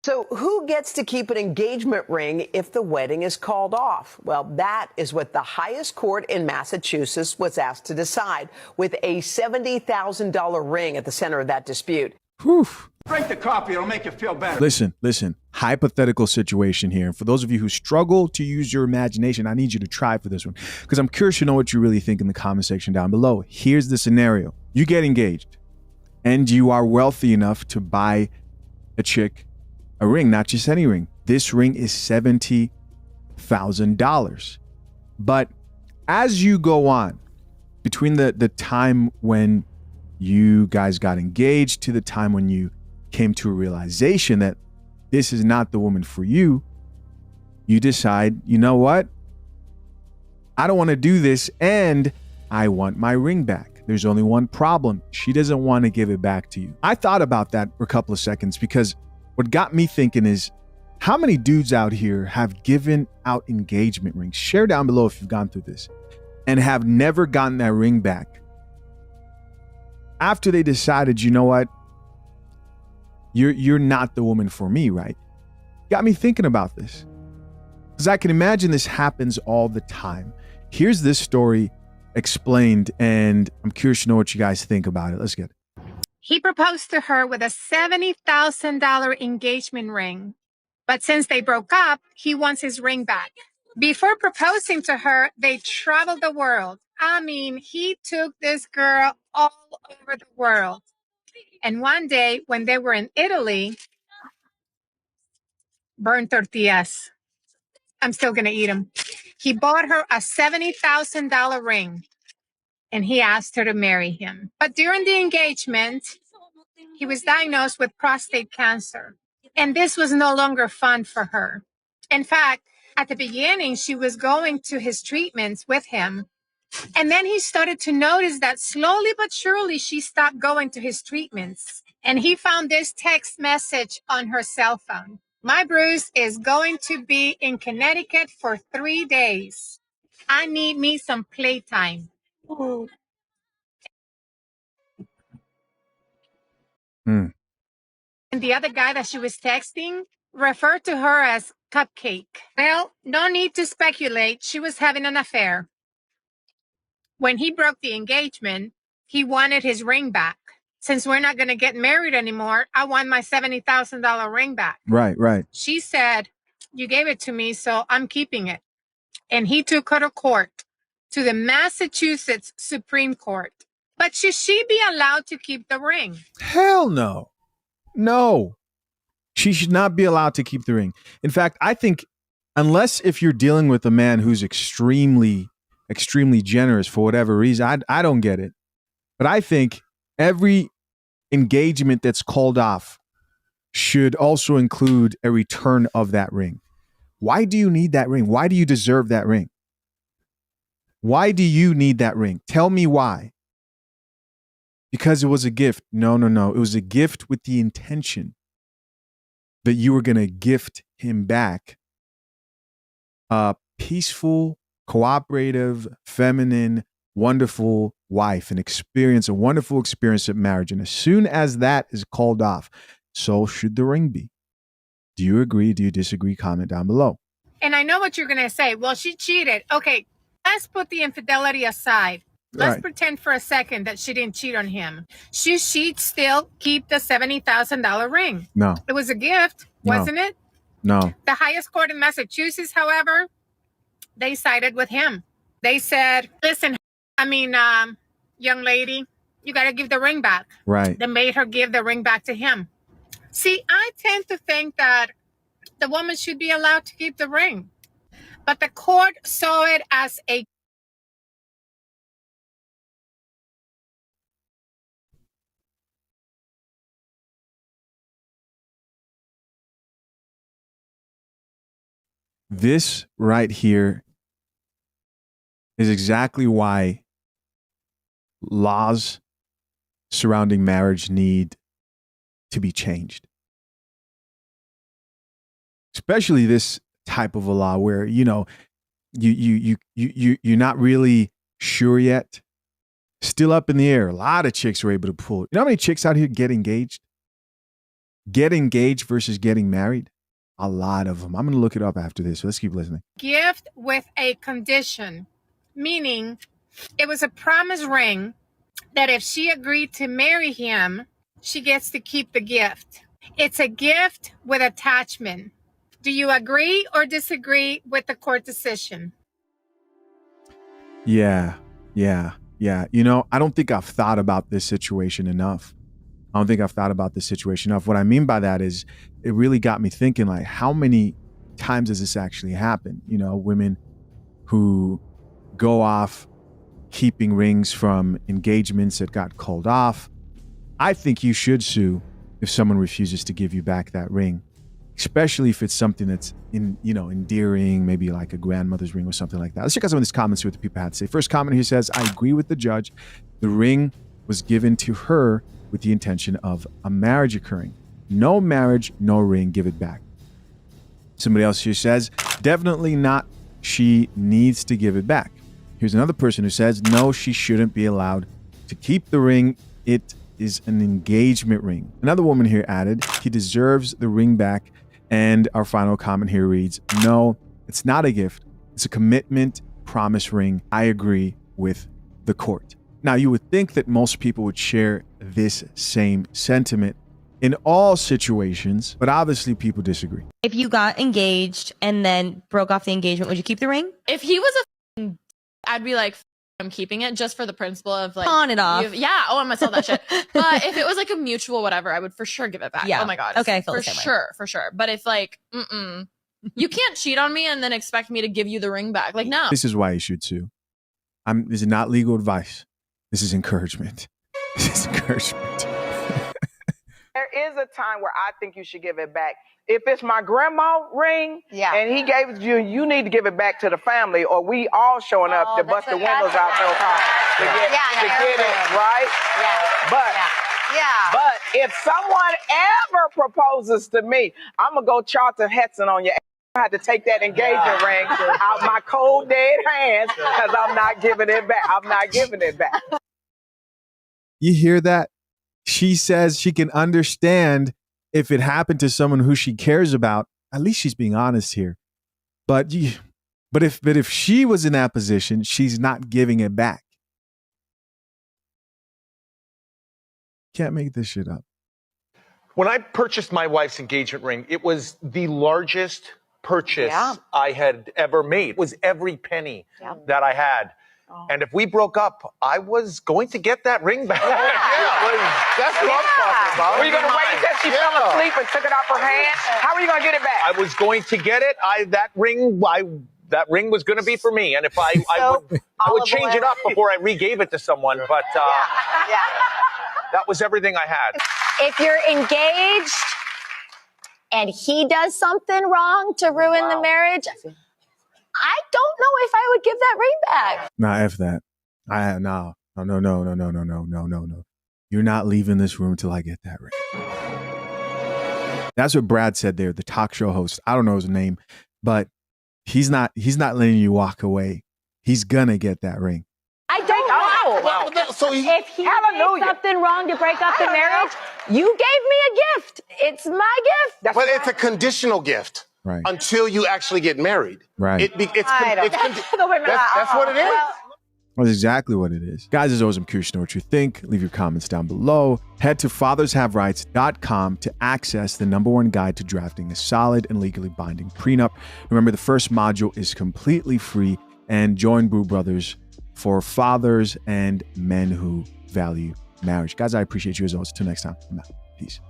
So, who gets to keep an engagement ring if the wedding is called off? Well, that is what the highest court in Massachusetts was asked to decide, with a $70,000 ring at the center of that dispute. Whew. Drink the coffee, it'll make you feel better. Listen. Hypothetical situation here. For those of you who struggle to use your imagination, I need you to try for this one, because I'm curious to know what you really think in the comment section down below. Here's the scenario. You get engaged, and you are wealthy enough to buy a chick a ring, not just any ring. This ring is $70,000. But as you go on, between the time when you guys got engaged to the time when you came to a realization that this is not the woman for you, you decide, you know what? I don't want to do this, and I want my ring back. There's only one problem. She doesn't want to give it back to you. I thought about that for a couple of seconds, because what got me thinking is, how many dudes out here have given out engagement rings? Share down below if you've gone through this and have never gotten that ring back after they decided, you know what? You're not the woman for me, right? Got me thinking about this, because I can imagine this happens all the time. Here's this story explained, and I'm curious to know what you guys think about it. Let's get it. He proposed to her with a $70,000 engagement ring. But since they broke up, he wants his ring back. Before proposing to her, they traveled the world. I mean, he took this girl all over the world. And one day, when they were in Italy, burned tortillas. I'm still going to eat them. He bought her a $70,000 ring, and he asked her to marry him. But during the engagement, he was diagnosed with prostate cancer, and this was no longer fun for her. In fact, at the beginning, she was going to his treatments with him, and then he started to notice that slowly but surely she stopped going to his treatments, and he found this text message on her cell phone. My Bruce is going to be in Connecticut for 3 days. I need me some playtime. And the other guy that she was texting referred to her as Cupcake. Well, no need to speculate. She was having an affair. When he broke the engagement, he wanted his ring back. Since we're not going to get married anymore, I want my $70,000 ring back. Right. She said, you gave it to me, so I'm keeping it. And he took her to court, to the Massachusetts Supreme Court. But should she be allowed to keep the ring? Hell no. No. She should not be allowed to keep the ring. In fact, I think, unless if you're dealing with a man who's extremely generous for whatever reason, I don't get it. But I think every engagement that's called off should also include a return of that ring. Why do you need that ring? Why do you deserve that ring? Why do you need that ring? Tell me why. Because it was a gift. No. It was a gift with the intention that you were going to gift him back a peaceful, cooperative, feminine, wonderful wife, a wonderful experience of marriage. And as soon as that is called off, so should the ring be. Do you agree? Do you disagree? Comment down below. And I know what you're going to say. Well, she cheated. Okay, let's put the infidelity aside. Let's pretend for a second that she didn't cheat on him. She'd still keep the $70,000 ring. No. It was a gift, wasn't it? No. The highest court in Massachusetts, however, they sided with him. They said, listen, young lady, you got to give the ring back. Right. They made her give the ring back to him. See, I tend to think that the woman should be allowed to keep the ring. But the court saw it as a This right here is exactly why laws surrounding marriage need to be changed. Especially this type of a law where, you're not really sure yet. Still up in the air. A lot of chicks are able to pull. You know how many chicks out here get engaged? Get engaged versus getting married? A lot of them. I'm going to look it up after this. So let's keep listening. Gift with a condition, meaning it was a promise ring that if she agreed to marry him, she gets to keep the gift. It's a gift with attachment. Do you agree or disagree with the court decision? Yeah. You know, I don't think I've thought about this situation enough. What I mean by that is it really got me thinking, like, how many times does this actually happen? You know, women who go off keeping rings from engagements that got called off. I think you should sue if someone refuses to give you back that ring, especially if it's something that's endearing, maybe like a grandmother's ring or something like that. Let's check out some of these comments, see what the people had to say. First comment here says, I agree with the judge. The ring was given to her with the intention of a marriage occurring. No marriage, no ring, give it back. Somebody else here says, definitely not. She needs to give it back. Here's another person who says, no, she shouldn't be allowed to keep the ring. It is an engagement ring. Another woman here added, he deserves the ring back. And our final comment here reads, no, it's not a gift. It's a commitment promise ring. I agree with the court. Now, you would think that most people would share this same sentiment in all situations, but obviously people disagree. If you got engaged and then broke off the engagement, would you keep the ring? If he was I'd be like, I'm keeping it just for the principle of like pawn it off. I'm gonna sell that shit. But if it was like a mutual whatever, I would for sure give it back. Yeah. Oh my god. Okay, I feel for the same way. for sure. But if like, you can't cheat on me and then expect me to give you the ring back. Like, no. This is why you should sue. This is not legal advice. This is encouragement. This is encouragement. There is a time where I think you should give it back. If it's my grandma ring and he gave it to you, you need to give it back to the family, or we all showing up to bust the windows out your car to get it, right? But if someone ever proposes to me, I'm going to go Charlton Heston on your ass. I had to take that engagement ring out my cold dead hands because I'm not giving it back. You hear that? She says she can understand if it happened to someone who she cares about. At least she's being honest here. But if she was in that position, she's not giving it back. Can't make this shit up. When I purchased my wife's engagement ring, it was the largest purchase I had ever made. It was every penny that I had. And if we broke up, I was going to get that ring back. That's what I'm talking about. Were you going to wait until she fell asleep and took it off her hand? How are you going to get it back? I was going to get it. That ring was going to be for me. And if I would change it up before I re-gave it to someone. But that was everything I had. If you're engaged and he does something wrong to ruin the marriage, I don't know if I would give that ring back. Nah, F that. No. You're not leaving this room until I get that ring. That's what Brad said there, the talk show host. I don't know his name, but he's not letting you walk away. He's gonna get that ring. I don't know. If he did something wrong to break up the marriage, you gave me a gift. It's my gift. But it's a conditional gift. Right. Until you actually get married. Right. That's what it is. That's exactly what it is. Guys, as always, I'm curious to know what you think. Leave your comments down below. Head to fathershaverights.com to access the #1 guide to drafting a solid and legally binding prenup. Remember, the first module is completely free, and join Brew Brothers for fathers and men who value marriage. Guys, I appreciate you as always. Until next time, I'm out. Peace.